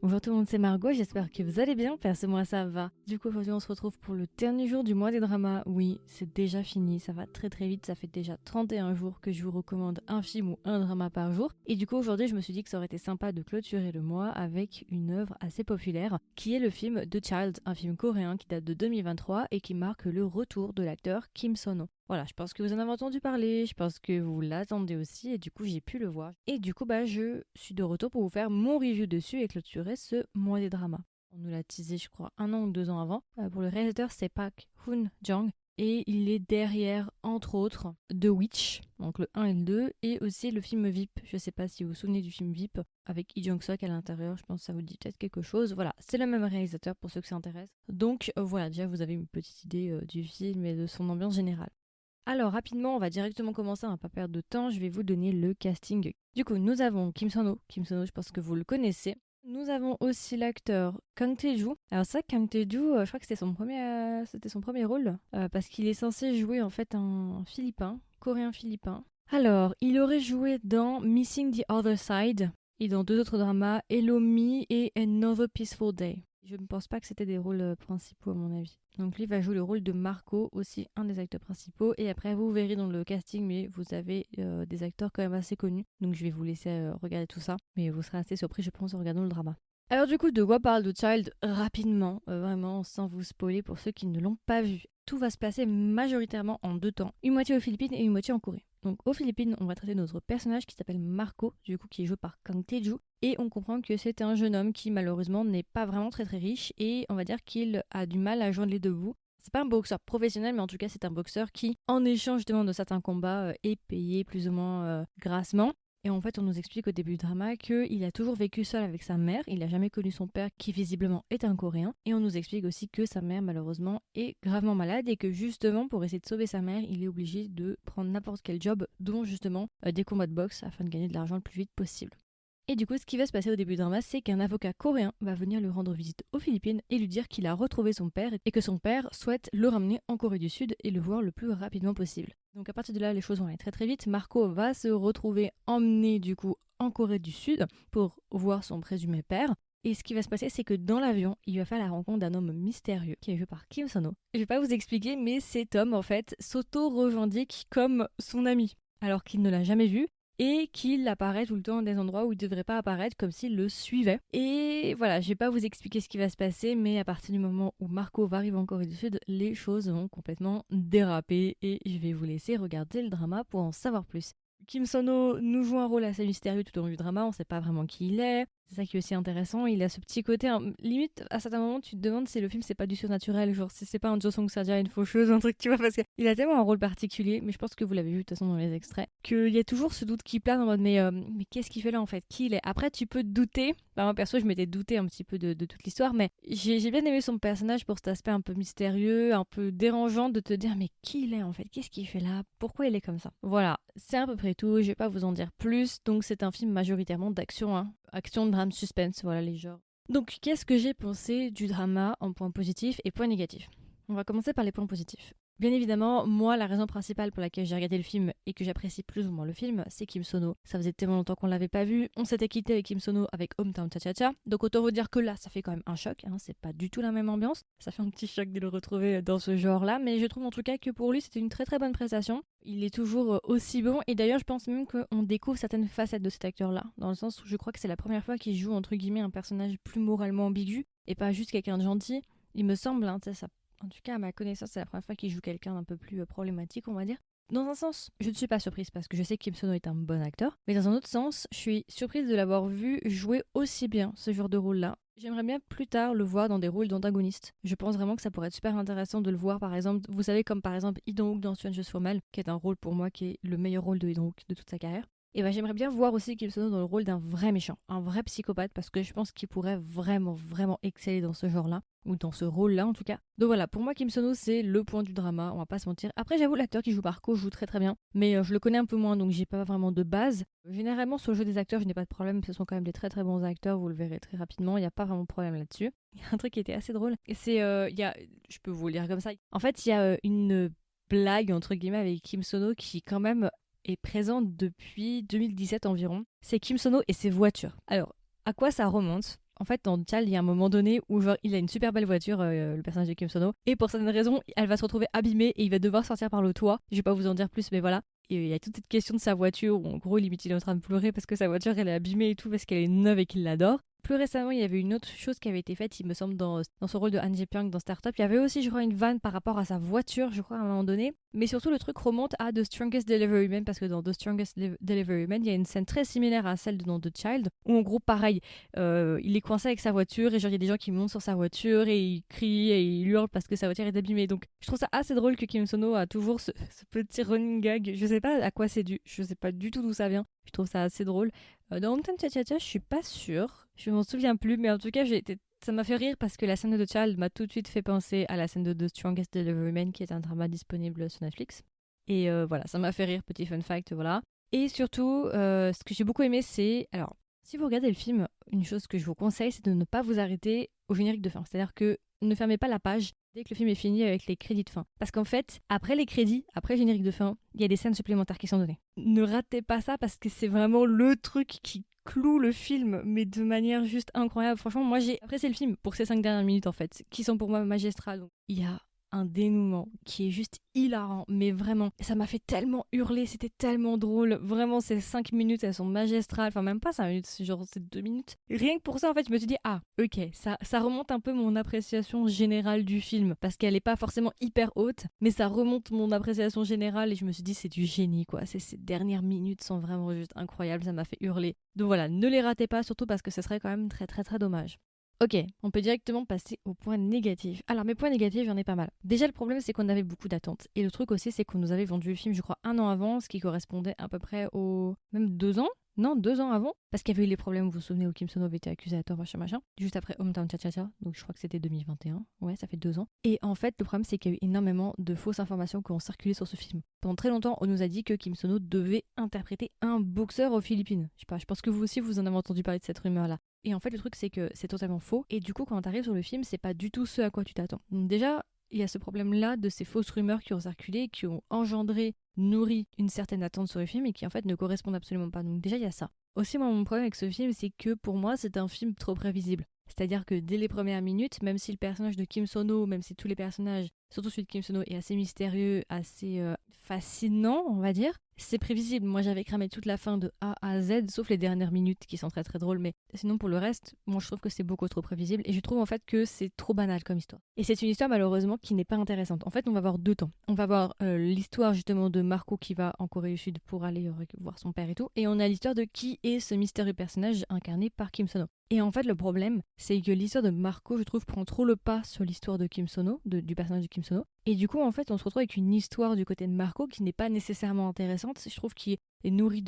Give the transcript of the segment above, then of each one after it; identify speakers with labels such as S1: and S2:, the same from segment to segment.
S1: Bonjour tout le monde, c'est Margot, j'espère que vous allez bien, perso moi ça va. Du coup aujourd'hui on se retrouve pour le dernier jour du mois des dramas. Oui, c'est déjà fini, ça va très très vite, ça fait déjà 31 jours que je vous recommande un film ou un drama par jour. Et du coup aujourd'hui je me suis dit que ça aurait été sympa de clôturer le mois avec une œuvre assez populaire qui est le film The Child, un film coréen qui date de 2023 et qui marque le retour de l'acteur Kim Sono. Voilà, je pense que vous en avez entendu parler, je pense que vous l'attendez aussi et du coup j'ai pu le voir. Et du coup je suis de retour pour vous faire mon review dessus et clôturer ce mois des dramas. On nous l'a teasé je crois 1 an ou 2 ans avant. Pour le réalisateur c'est Park Hoon-jung et il est derrière entre autres The Witch, donc le 1 et le 2 et aussi le film VIP. Je sais pas si vous vous souvenez du film VIP avec Lee Jong-suk à l'intérieur, je pense que ça vous dit peut-être quelque chose. Voilà, c'est le même réalisateur pour ceux que ça intéresse. Donc voilà, déjà vous avez une petite idée du film et de son ambiance générale. Alors rapidement, on va directement commencer, on va pas perdre de temps, je vais vous donner le casting. Du coup, nous avons Kim Sono. Kim Sono, je pense que vous le connaissez. Nous avons aussi l'acteur Kang Tae-joo. Alors ça, Kang Tae-joo, je crois que c'était son premier rôle, parce qu'il est censé jouer en fait un Philippin, coréen philippin. Alors, il aurait joué dans Missing the Other Side et dans 2 autres dramas, Hello Me et Another Peaceful Day. Je ne pense pas que c'était des rôles principaux à mon avis. Donc lui va jouer le rôle de Marco, aussi un des acteurs principaux. Et après vous verrez dans le casting, mais vous avez des acteurs quand même assez connus. Donc je vais vous laisser regarder tout ça. Mais vous serez assez surpris je pense en regardant le drama. Alors du coup, de quoi parle The Child rapidement, vraiment sans vous spoiler pour ceux qui ne l'ont pas vu. Tout va se passer majoritairement en 2 temps, une moitié aux Philippines et une moitié en Corée. Donc aux Philippines, on va traiter notre personnage qui s'appelle Marco, du coup qui est joué par Kang Tae-joo, et on comprend que c'est un jeune homme qui malheureusement n'est pas vraiment très très riche et on va dire qu'il a du mal à joindre les deux bouts. C'est pas un boxeur professionnel, mais en tout cas c'est un boxeur qui, en échange justement de certains combats, est payé plus ou moins grassement. Et en fait, on nous explique au début du drama qu'il a toujours vécu seul avec sa mère, il n'a jamais connu son père qui visiblement est un Coréen. Et on nous explique aussi que sa mère malheureusement est gravement malade et que justement pour essayer de sauver sa mère, il est obligé de prendre n'importe quel job, dont justement des combats de boxe afin de gagner de l'argent le plus vite possible. Et du coup, ce qui va se passer au début du drama, c'est qu'un avocat coréen va venir lui rendre visite aux Philippines et lui dire qu'il a retrouvé son père et que son père souhaite le ramener en Corée du Sud et le voir le plus rapidement possible. Donc à partir de là, les choses vont aller très très vite. Marco va se retrouver emmené du coup en Corée du Sud pour voir son présumé père. Et ce qui va se passer, c'est que dans l'avion, il va faire la rencontre d'un homme mystérieux qui est joué par Kim Sono. Je vais pas vous expliquer, mais cet homme en fait s'auto-revendique comme son ami, alors qu'il ne l'a jamais vu et qu'il apparaît tout le temps dans des endroits où il ne devrait pas apparaître, comme s'il le suivait. Et voilà, je vais pas vous expliquer ce qui va se passer, mais à partir du moment où Marco va arriver en Corée du Sud, les choses vont complètement déraper et je vais vous laisser regarder le drama pour en savoir plus. Kim Sono nous joue un rôle assez mystérieux tout au long du drama, on sait pas vraiment qui il est. C'est ça qui est aussi intéressant, il a ce petit côté, limite à certains moments tu te demandes si le film c'est pas du surnaturel, genre si c'est pas un Jo Song Sa-ja, une faucheuse, un truc tu vois, parce qu'il a tellement un rôle particulier, mais je pense que vous l'avez vu de toute façon dans les extraits, qu'il y a toujours ce doute qui plane en mode mais qu'est-ce qu'il fait là en fait, qui il est. Après tu peux te douter, bah, moi perso je m'étais douté un petit peu de toute l'histoire, mais j'ai bien aimé son personnage pour cet aspect un peu mystérieux, un peu dérangeant de te dire mais qui il est en fait, qu'est-ce qu'il fait là, pourquoi il est comme ça. Voilà, c'est à peu près tout, je vais pas vous en dire plus, donc c'est un film majoritairement d'action, hein. Action, drame, suspense, voilà les genres. Donc, qu'est-ce que j'ai pensé du drama en points positifs et points négatifs? On va commencer par les points positifs. Bien évidemment, moi, la raison principale pour laquelle j'ai regardé le film et que j'apprécie plus ou moins le film, c'est Kim Sono. Ça faisait tellement longtemps qu'on l'avait pas vu. On s'était quitté avec Kim Sono avec Hometown Cha-Cha-Cha. Donc autant vous dire que là, ça fait quand même un choc. Hein, c'est pas du tout la même ambiance. Ça fait un petit choc de le retrouver dans ce genre-là. Mais je trouve en tout cas que pour lui, c'était une très très bonne prestation. Il est toujours aussi bon. Et d'ailleurs, je pense même qu'on découvre certaines facettes de cet acteur-là. Dans le sens où je crois que c'est la première fois qu'il joue entre guillemets un personnage plus moralement ambigu et pas juste quelqu'un de gentil. Il me semble, hein, ça en tout cas, à ma connaissance, c'est la première fois qu'il joue quelqu'un d'un peu plus problématique, on va dire. Dans un sens, je ne suis pas surprise parce que je sais que Kim Sono est un bon acteur, mais dans un autre sens, je suis surprise de l'avoir vu jouer aussi bien ce genre de rôle-là. J'aimerais bien plus tard le voir dans des rôles d'antagoniste. Je pense vraiment que ça pourrait être super intéressant de le voir, par exemple, vous savez, comme par exemple Lee Dong-wook dans Strangers for Mal, qui est un rôle pour moi qui est le meilleur rôle de Lee Dong-wook de toute sa carrière. Et ben j'aimerais bien voir aussi Kim Sono dans le rôle d'un vrai méchant, un vrai psychopathe, parce que je pense qu'il pourrait vraiment, vraiment exceller dans ce genre-là, ou dans ce rôle-là en tout cas. Donc voilà, pour moi Kim Sono c'est le point du drama, on va pas se mentir. Après j'avoue l'acteur qui joue Marco joue très très bien, mais je le connais un peu moins donc j'ai pas vraiment de base. Généralement sur le jeu des acteurs je n'ai pas de problème, ce sont quand même des très très bons acteurs, vous le verrez très rapidement, il n'y a pas vraiment de problème là-dessus. Il y a un truc qui était assez drôle, et c'est, je peux vous le lire comme ça, en fait il y a une blague entre guillemets avec Kim Sono qui quand même est présente depuis 2017 environ. C'est Kim Sono et ses voitures. Alors, à quoi ça remonte? En fait, dans Child, il y a un moment donné où genre, il a une super belle voiture, le personnage de Kim Sono, et pour certaines raisons, elle va se retrouver abîmée et il va devoir sortir par le toit. Je vais pas vous en dire plus, mais voilà. Et il y a toute cette question de sa voiture où en gros, limite, il est en train de pleurer parce que sa voiture, elle est abîmée et tout, parce qu'elle est neuve et qu'il l'adore. Plus récemment, il y avait une autre chose qui avait été faite, il me semble, dans son rôle de Han Ji-pyong dans Startup. Il y avait aussi, je crois, une vanne par rapport à sa voiture, je crois, à un moment donné. Mais surtout, le truc remonte à The Strongest Delivery Man, parce que dans The Strongest Delivery Man, il y a une scène très similaire à celle dans The Child, où en gros, pareil, il est coincé avec sa voiture, et genre, il y a des gens qui montent sur sa voiture, et il crie, et il hurle parce que sa voiture est abîmée. Donc, je trouve ça assez drôle que Kim Sono a toujours ce petit running gag. Je sais pas à quoi c'est dû, je sais pas du tout d'où ça vient. Je trouve ça assez drôle. Dans Hometown Cha-Cha-Cha, je suis pas sûre. Je m'en souviens plus, mais en tout cas, ça m'a fait rire parce que la scène de The Child m'a tout de suite fait penser à la scène de The Strongest Delivery Man, qui est un drama disponible sur Netflix. Et voilà, ça m'a fait rire, petit fun fact, voilà. Et surtout, ce que j'ai beaucoup aimé, c'est... Alors, si vous regardez le film, une chose que je vous conseille, c'est de ne pas vous arrêter au générique de fin. C'est-à-dire que ne fermez pas la page dès que le film est fini avec les crédits de fin. Parce qu'en fait, après les crédits, après le générique de fin, il y a des scènes supplémentaires qui sont données. Ne ratez pas ça parce que c'est vraiment le truc qui cloue le film, mais de manière juste incroyable. Franchement, moi j'ai apprécié le film pour ces 5 dernières minutes en fait, qui sont pour moi magistrales. Donc, il y a un dénouement qui est juste hilarant, mais vraiment, ça m'a fait tellement hurler, c'était tellement drôle. Vraiment, ces 5 minutes, elles sont magistrales. Enfin, même pas 5 minutes, c'est genre c'est 2 minutes. Rien que pour ça, en fait, je me suis dit, ah, ok, ça remonte un peu mon appréciation générale du film, parce qu'elle est pas forcément hyper haute, mais ça remonte mon appréciation générale, et je me suis dit, c'est du génie, quoi. Ces dernières minutes sont vraiment juste incroyables, ça m'a fait hurler. Donc voilà, ne les ratez pas, surtout parce que ce serait quand même très très très dommage. Ok, on peut directement passer aux points négatifs. Alors mes points négatifs, j'en ai pas mal. Déjà le problème c'est qu'on avait beaucoup d'attentes. Et le truc aussi c'est qu'on nous avait vendu le film je crois 1 an avant, ce qui correspondait à peu près aux... même 2 ans. Non, 2 ans avant, parce qu'il y avait eu les problèmes, vous vous souvenez, où Kim Sono avait été accusé à tort, machin, juste après Hometown Cha-Cha-Cha, donc je crois que c'était 2021, ouais, ça fait 2 ans. Et en fait, le problème, c'est qu'il y a eu énormément de fausses informations qui ont circulé sur ce film. Pendant très longtemps, on nous a dit que Kim Sono devait interpréter un boxeur aux Philippines. Je sais pas, je pense que vous aussi, vous en avez entendu parler de cette rumeur-là. Et en fait, le truc, c'est que c'est totalement faux, et du coup, quand t'arrives sur le film, c'est pas du tout ce à quoi tu t'attends. Donc déjà, il y a ce problème-là de ces fausses rumeurs qui ont circulé, qui ont engendré, nourri une certaine attente sur le film et qui en fait ne correspondent absolument pas. Donc déjà, il y a ça. Aussi, moi, mon problème avec ce film, c'est que pour moi, c'est un film trop prévisible. C'est-à-dire que dès les premières minutes, même si le personnage de Kim Sono, même si tous les personnages, surtout celui de Kim Sono, est assez mystérieux, assez fascinant, on va dire, c'est prévisible. Moi, j'avais cramé toute la fin de A à Z, sauf les dernières minutes qui sont très très drôles, mais sinon pour le reste, moi je trouve que c'est beaucoup trop prévisible et je trouve en fait que c'est trop banal comme histoire. Et c'est une histoire malheureusement qui n'est pas intéressante. En fait, on va avoir 2 temps. On va voir l'histoire justement de Marco qui va en Corée du Sud pour aller voir son père et tout, et on a l'histoire de qui est ce mystérieux personnage incarné par Kim Sono. Et en fait, le problème, c'est que l'histoire de Marco, je trouve, prend trop le pas sur l'histoire de Kim Sono, du personnage de Kim Sono. Et du coup, en fait, on se retrouve avec une histoire du côté de Marco qui n'est pas nécessairement intéressante. Je trouve qu'il est nourri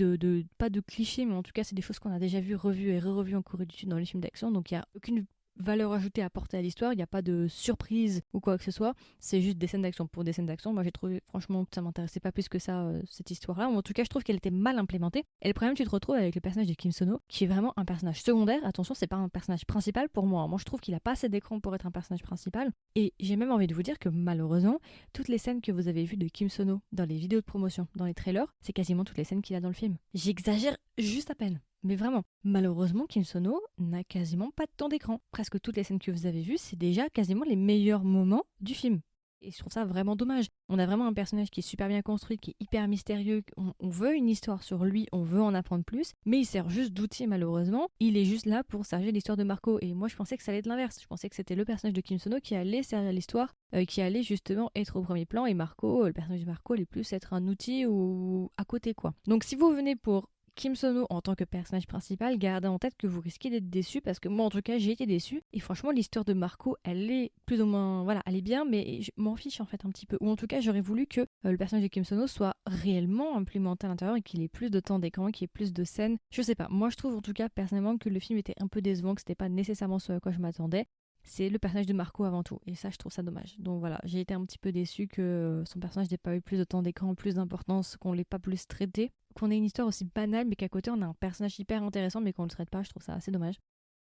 S1: pas de clichés, mais en tout cas, c'est des choses qu'on a déjà vues, revues et re-revues en Corée du Sud dans les films d'action. Donc, il n'y a aucune valeur ajoutée à apporter à l'histoire, il n'y a pas de surprise ou quoi que ce soit, c'est juste des scènes d'action pour des scènes d'action. Moi j'ai trouvé franchement que ça m'intéressait pas plus que ça cette histoire-là, ou en tout cas je trouve qu'elle était mal implémentée. Et le problème, tu te retrouves avec le personnage de Kim Sono qui est vraiment un personnage secondaire. Attention, c'est pas un personnage principal pour moi. Moi je trouve qu'il a pas assez d'écran pour être un personnage principal, et j'ai même envie de vous dire que malheureusement toutes les scènes que vous avez vues de Kim Sono dans les vidéos de promotion, dans les trailers, c'est quasiment toutes les scènes qu'il a dans le film. J'exagère juste à peine. Mais vraiment, malheureusement, Kim Sono n'a quasiment pas de temps d'écran. Presque toutes les scènes que vous avez vues, c'est déjà quasiment les meilleurs moments du film. Et je trouve ça vraiment dommage. On a vraiment un personnage qui est super bien construit, qui est hyper mystérieux. On veut une histoire sur lui, on veut en apprendre plus, mais il sert juste d'outil malheureusement. Il est juste là pour servir l'histoire de Marco. Et moi, je pensais que ça allait être l'inverse. Je pensais que c'était le personnage de Kim Sono qui allait servir l'histoire, qui allait justement être au premier plan. Et Marco, le personnage de Marco, allait plus être un outil ou à côté, quoi. Donc si vous venez pour Kim Sono en tant que personnage principal, gardez en tête que vous risquez d'être déçu, parce que moi en tout cas j'ai été déçue, et franchement l'histoire de Marco elle est plus ou moins, voilà, elle est bien, mais je m'en fiche en fait un petit peu, ou en tout cas j'aurais voulu que le personnage de Kim Sono soit réellement implémenté à l'intérieur et qu'il ait plus de temps d'écran, qu'il y ait plus de scènes. Je sais pas, moi je trouve en tout cas personnellement que le film était un peu décevant, que c'était pas nécessairement ce à quoi je m'attendais. C'est le personnage de Marco avant tout, et ça je trouve ça dommage. Donc voilà, j'ai été un petit peu déçue que son personnage n'ait pas eu plus de temps d'écran, plus d'importance, qu'on l'ait pas plus traité, qu'on ait une histoire aussi banale mais qu'à côté on a un personnage hyper intéressant mais qu'on le traite pas. Je trouve ça assez dommage.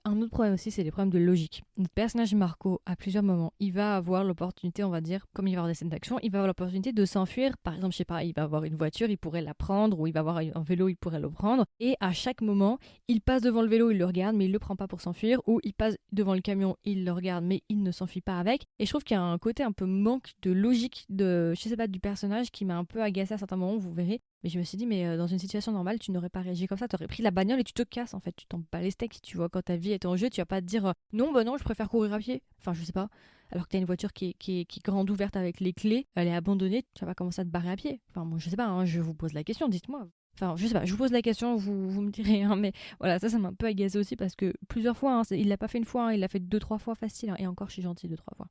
S1: Un autre problème aussi, c'est les problèmes de logique. Notre personnage Marco, à plusieurs moments, il va avoir l'opportunité, on va dire, comme il va avoir des scènes d'action, il va avoir l'opportunité de s'enfuir. Par exemple, je sais pas, il va avoir une voiture, il pourrait la prendre, ou il va avoir un vélo, il pourrait le prendre. Et à chaque moment, il passe devant le vélo, il le regarde, mais il le prend pas pour s'enfuir, ou il passe devant le camion, il le regarde, mais il ne s'enfuit pas avec. Et je trouve qu'il y a un côté un peu manque de logique je sais pas, du personnage qui m'a un peu agacé à certains moments, vous verrez. Mais je me suis dit, mais dans une situation normale, tu n'aurais pas réagi comme ça. Tu aurais pris la bagnole et tu te casses, en fait. Tu t'en bats les steaks, tu vois. Quand ta vie est en jeu, tu vas pas te dire, non, bah non, je préfère courir à pied. Enfin, je sais pas. Alors que t'as une voiture qui est grande ouverte avec les clés, elle est abandonnée, tu vas pas commencer à te barrer à pied. Enfin, moi, je sais pas, hein, je vous pose la question, dites-moi. Enfin, je sais pas, je vous pose la question, vous me direz, hein, mais voilà, ça m'a un peu agacé aussi parce que plusieurs fois, hein, il l'a pas fait une fois, hein, il l'a fait 2-3 fois facile, hein, et encore, je suis gentille 2-3 fois.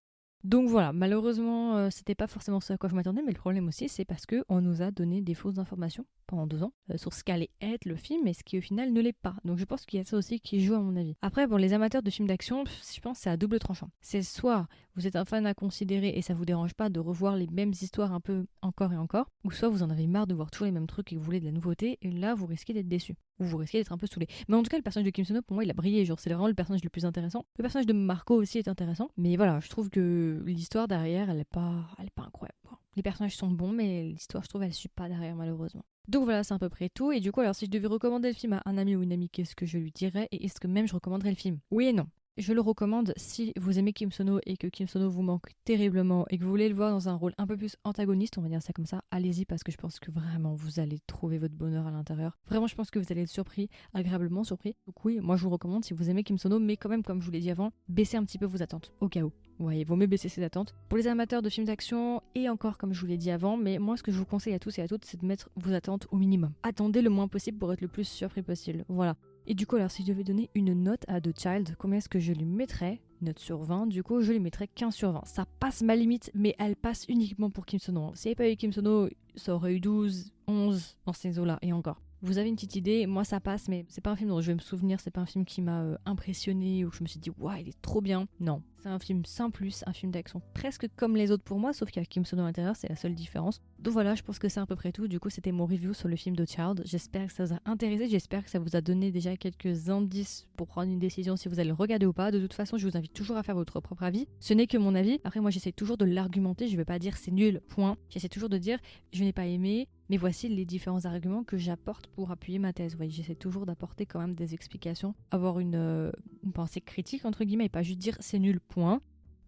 S1: Donc voilà, malheureusement, c'était pas forcément ce à quoi je m'attendais, mais le problème aussi, c'est parce que on nous a donné des fausses informations pendant 2 ans sur ce qu'allait être le film et ce qui au final ne l'est pas. Donc je pense qu'il y a ça aussi qui joue à mon avis. Après, pour les amateurs de films d'action, je pense que c'est à double tranchant. C'est soit vous êtes un fan à considérer et ça vous dérange pas de revoir les mêmes histoires un peu encore et encore, ou soit vous en avez marre de voir toujours les mêmes trucs et que vous voulez de la nouveauté, et là vous risquez d'être déçu. Ou vous risquez d'être un peu saoulé. Mais en tout cas, le personnage de Kim Sono, pour moi, il a brillé. Genre, c'est vraiment le personnage le plus intéressant. Le personnage de Marco aussi est intéressant. Mais voilà, je trouve que l'histoire derrière, elle est pas incroyable. Bon, les personnages sont bons, mais l'histoire, je trouve, elle suit pas derrière, malheureusement. Donc voilà, c'est à peu près tout. Et du coup, alors, si je devais recommander le film à un ami ou une amie, qu'est-ce que je lui dirais? Et est-ce que même je recommanderais le film? Oui et non. Je le recommande si vous aimez Kim Sono et que Kim Sono vous manque terriblement et que vous voulez le voir dans un rôle un peu plus antagoniste, on va dire ça comme ça, allez-y parce que je pense que vraiment vous allez trouver votre bonheur à l'intérieur. Vraiment, je pense que vous allez être surpris, agréablement surpris. Donc oui, moi je vous recommande si vous aimez Kim Sono, mais quand même, comme je vous l'ai dit avant, baissez un petit peu vos attentes, au cas où. Vous voyez, vaut mieux baisser ses attentes. Pour les amateurs de films d'action, et encore comme je vous l'ai dit avant, mais moi ce que je vous conseille à tous et à toutes, c'est de mettre vos attentes au minimum. Attendez le moins possible pour être le plus surpris possible. Voilà. Et du coup, alors si je devais donner une note à The Child, combien est-ce que je lui mettrais? Note sur 20, du coup je lui mettrais 15 sur 20. Ça passe ma limite, mais elle passe uniquement pour Kim Sono. S'il n'y avait pas eu Kim Sono, ça aurait eu 12, 11 dans ces eaux-là, et encore. Vous avez une petite idée, moi ça passe, mais c'est pas un film dont je vais me souvenir, c'est pas un film qui m'a impressionné ou que je me suis dit waouh, il est trop bien. Non, c'est un film sans plus, un film d'action presque comme les autres pour moi, sauf qu'il y a Kim Sono à l'intérieur, c'est la seule différence. Donc voilà, je pense que c'est à peu près tout. Du coup, c'était mon review sur le film The Child. J'espère que ça vous a intéressé, j'espère que ça vous a donné déjà quelques indices pour prendre une décision si vous allez le regarder ou pas. De toute façon, je vous invite toujours à faire votre propre avis. Ce n'est que mon avis. Après, moi, j'essaie toujours de l'argumenter. Je vais pas dire c'est nul, point. J'essaie toujours de dire je n'ai pas aimé, mais voici les différents arguments que j'apporte pour appuyer ma thèse. Vous voyez, j'essaie toujours d'apporter quand même des explications, avoir une pensée critique, entre guillemets, et pas juste dire c'est nul, point.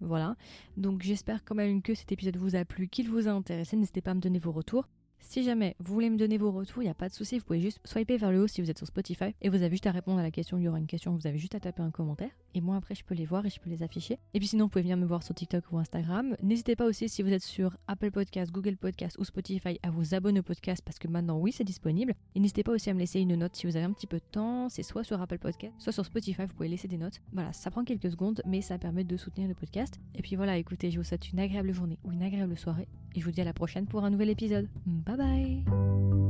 S1: Voilà. Donc j'espère quand même que cet épisode vous a plu, qu'il vous a intéressé. N'hésitez pas à me donner vos retours. Si jamais vous voulez me donner vos retours, il n'y a pas de souci, vous pouvez juste swiper vers le haut si vous êtes sur Spotify et vous avez juste à répondre à la question, il y aura une question, vous avez juste à taper un commentaire et moi après je peux les voir et je peux les afficher. Et puis sinon vous pouvez venir me voir sur TikTok ou Instagram. N'hésitez pas aussi si vous êtes sur Apple Podcast, Google Podcast ou Spotify à vous abonner au podcast parce que maintenant oui c'est disponible. Et n'hésitez pas aussi à me laisser une note si vous avez un petit peu de temps, c'est soit sur Apple Podcast, soit sur Spotify, vous pouvez laisser des notes. Voilà, ça prend quelques secondes mais ça permet de soutenir le podcast. Et puis voilà, écoutez, je vous souhaite une agréable journée ou une agréable soirée et je vous dis à la prochaine pour un nouvel épisode. Bye bye.